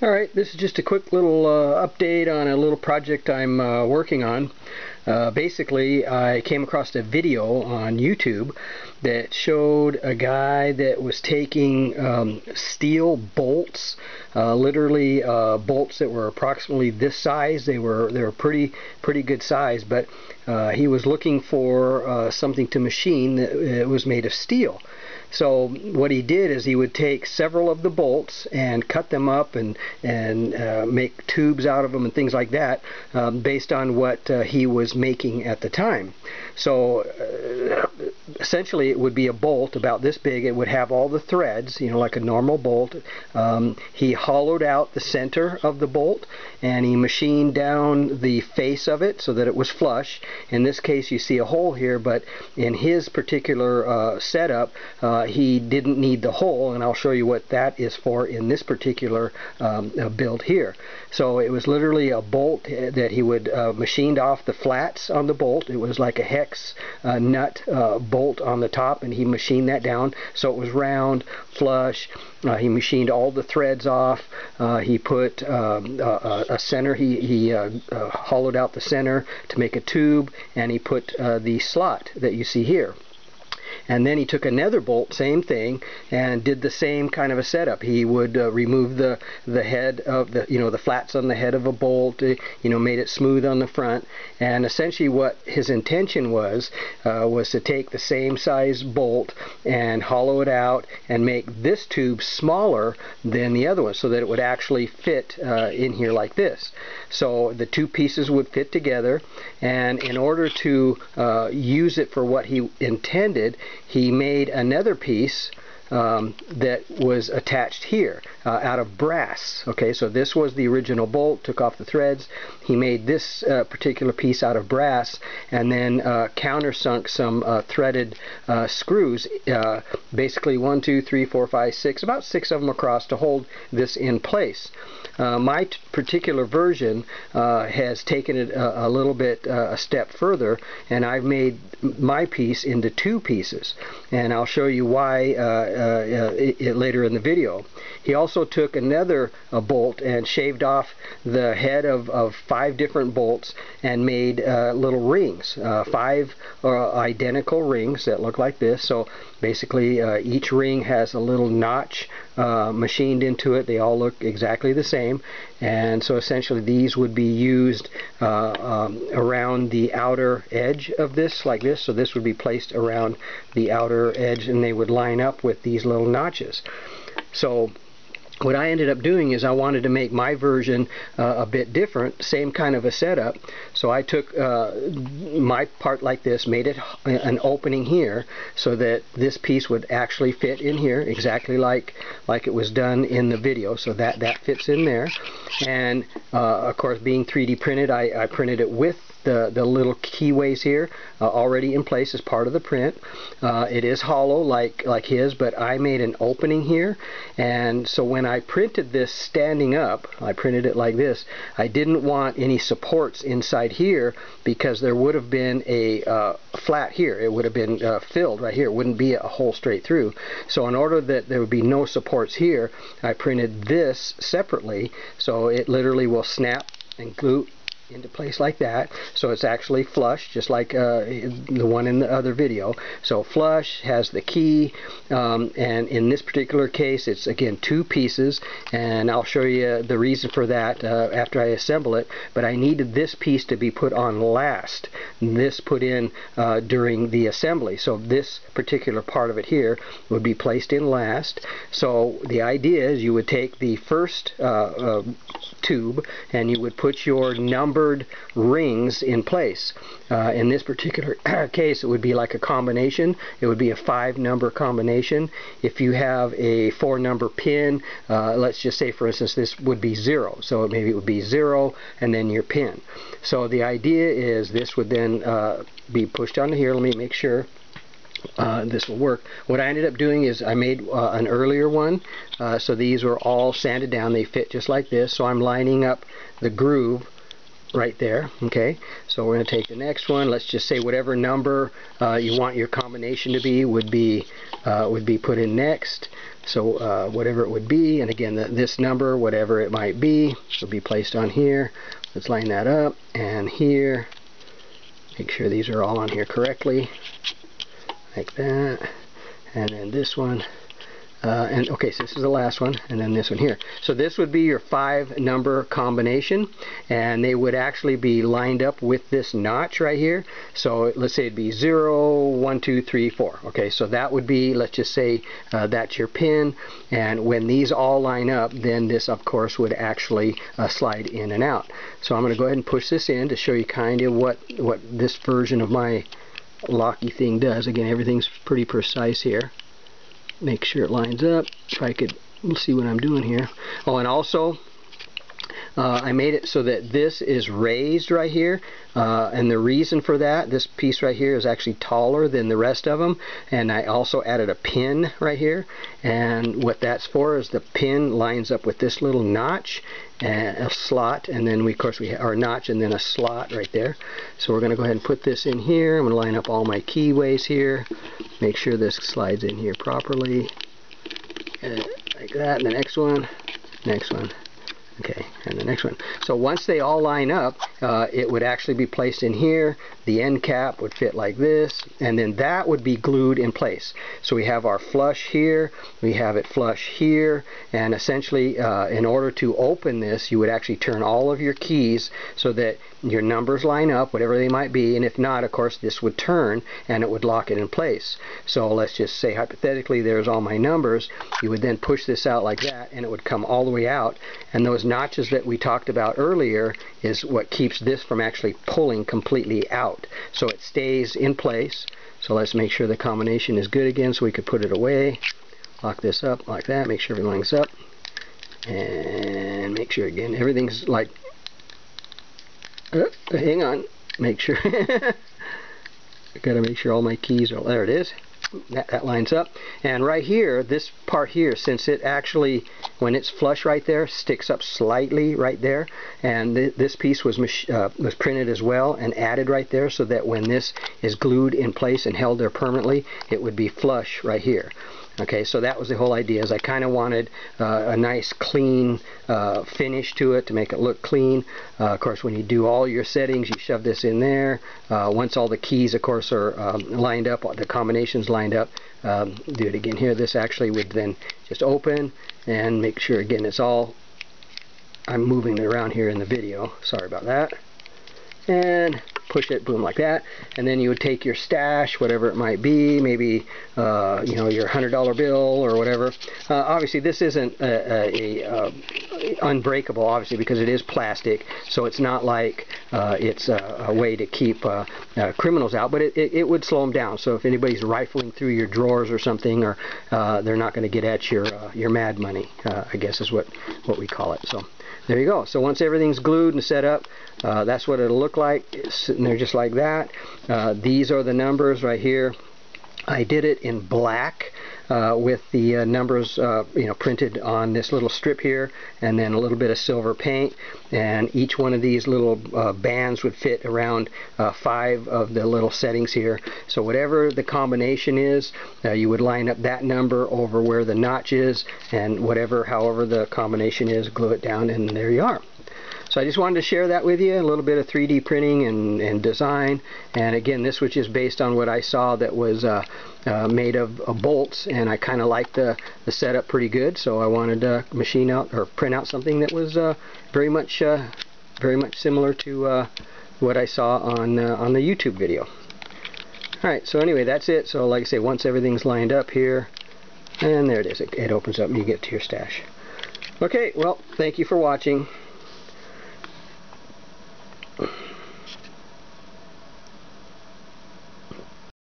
Alright, this is just a quick little update on a little project I'm working on. Basically, I came across a video on YouTube that showed a guy that was taking steel bolts, literally bolts that were approximately this size. They were pretty good size, but he was looking for something to machine that was made of steel. So what he did is he would take several of the bolts and cut them up and make tubes out of them and things like that, based on what he was making at the time. So essentially it would be a bolt about this big. It would have all the threads, you know, like a normal bolt. He hollowed out the center of the bolt and he machined down the face of it so that it was flush. In this case you see a hole here, but in his particular setup he didn't need the hole, and I'll show you what that is for in this particular build here. So it was literally a bolt that he would machined off the flats on the bolt. It was like a hex nut bolt on the top, and he machined that down so it was round, flush. He machined all the threads off. He put a center. He hollowed out the center to make a tube, and he put the slot that you see here. And then he took another bolt, same thing, and did the same kind of a setup. He would remove the head of the flats on the head of a bolt, made it smooth on the front. And essentially what his intention was to take the same size bolt and hollow it out and make this tube smaller than the other one so that it would actually fit in here like this. So the two pieces would fit together, and in order to use it for what he intended, he made another piece that was attached here out of brass. Okay, so this was the original bolt, took off the threads. He made this particular piece out of brass and then countersunk some threaded screws, basically 1, 2, 3, 4, 5, 6, about 6 of them across to hold this in place. My particular version has taken it a little bit a step further, and I've made my piece into 2 pieces, and I'll show you why later in the video. He also took another bolt and shaved off the head of 5 different bolts and made little rings, 5 identical rings that look like this. So basically each ring has a little notch machined into it. They all look exactly the same, and so essentially these would be used around the outer edge of this, like this. So this would be placed around the outer edge and they would line up with these little notches. So what I ended up doing is I wanted to make my version a bit different, same kind of a setup. So I took my part like this, made it an opening here so that this piece would actually fit in here exactly like it was done in the video. So that fits in there. And of course, being 3D printed, I printed it with the little keyways here already in place as part of the print. It is hollow like his, but I made an opening here, and so when I printed this standing up, I printed it like this. I didn't want any supports inside here because there would have been a flat here. It would have been filled right here. It wouldn't be a hole straight through. So in order that there would be no supports here, I printed this separately so it literally will snap and glue into place like that. So it's actually flush, just like the one in the other video. So flush, has the key, and in this particular case it's again 2 pieces, and I'll show you the reason for that after I assemble it. But I needed this piece to be put on last, this put in during the assembly. So this particular part of it here would be placed in last. So the idea is you would take the first tube and you would put your numbered rings in place. In this particular case it would be like a combination. It would be a 5-number combination. If you have a 4-number pin, let's just say for instance this would be 0, so maybe it would be 0 and then your pin. So the idea is this would then be pushed onto here. Let me make sure this will work. What I ended up doing is I made an earlier one, so these were all sanded down. They fit just like this. So I'm lining up the groove right there. Okay, so we're going to take the next one. Let's just say whatever number you want your combination to be would be put in next. So whatever it would be, and again this number, whatever it might be, will be placed on here. Let's line that up, and here, make sure these are all on here correctly, like that, and then this one. And okay, so this is the last one, and then this one here. So this would be your 5-number combination, and they would actually be lined up with this notch right here. So let's say it'd be 0, 1, 2, 3, 4. Okay, so that would be, let's just say that's your pin, and when these all line up, then this of course would actually slide in and out. So I'm going to go ahead and push this in to show you kind of what this version of my locky thing does. Again, everything's pretty precise here. Make sure it lines up. If I could see what I'm doing here. Oh, and also I made it so that this is raised right here, and the reason for that, this piece right here is actually taller than the rest of them, and I also added a pin right here, and what that's for is the pin lines up with this little notch and a slot, and then of course we have our notch and then a slot right there. So we're going to go ahead and put this in here. I'm going to line up all my keyways here, make sure this slides in here properly, like that. And the next one, okay, and the next one. So once they all line up, it would actually be placed in here. The end cap would fit like this, and then that would be glued in place. So we have our flush here, we have it flush here, and essentially in order to open this, you would actually turn all of your keys so that your numbers line up, whatever they might be, and if not, of course, this would turn and it would lock it in place. So let's just say hypothetically there's all my numbers. You would then push this out like that, and it would come all the way out, and those notches that we talked about earlier is what keeps this from actually pulling completely out. So it stays in place. So let's make sure the combination is good again so we could put it away. Lock this up like that, make sure everything's up, and make sure again everything's like, hang on, make sure I gotta make sure all my keys are, there it is. That lines up, and right here, this part here, since it actually, when it's flush right there, sticks up slightly right there, and this piece was printed as well and added right there, so that when this is glued in place and held there permanently, it would be flush right here. Okay, so that was the whole idea, is I kind of wanted a nice clean finish to it to make it look clean. Of course, when you do all your settings, you shove this in there. Once all the keys, of course, are lined up, the combinations lined up, do it again here. This actually would then just open, and make sure, again, it's all, I'm moving it around here in the video, sorry about that. And push it, boom, like that, and then you would take your stash, whatever it might be, maybe you know, your $100 bill or whatever. Obviously this isn't unbreakable, obviously, because it is plastic, so it's not like it's a way to keep criminals out, but it would slow them down. So if anybody's rifling through your drawers or something, or they're not going to get at your mad money, I guess is what we call it. So there you go. So once everything's glued and set up, that's what it'll look like. It's sitting there just like that. These are the numbers right here. I did it in black with the numbers you know, printed on this little strip here, and then a little bit of silver paint, and each one of these little bands would fit around 5 of the little settings here. So whatever the combination is, you would line up that number over where the notch is, and however the combination is, glue it down, and there you are. So I just wanted to share that with you, a little bit of 3D printing and design. And again, this was just based on what I saw that was made of bolts, and I kind of liked the setup pretty good, so I wanted to machine out or print out something that was very much similar to what I saw on the YouTube video. Alright, so anyway, that's it. So like I say, once everything's lined up here, and there it is, it opens up and you get to your stash. Okay, well, thank you for watching.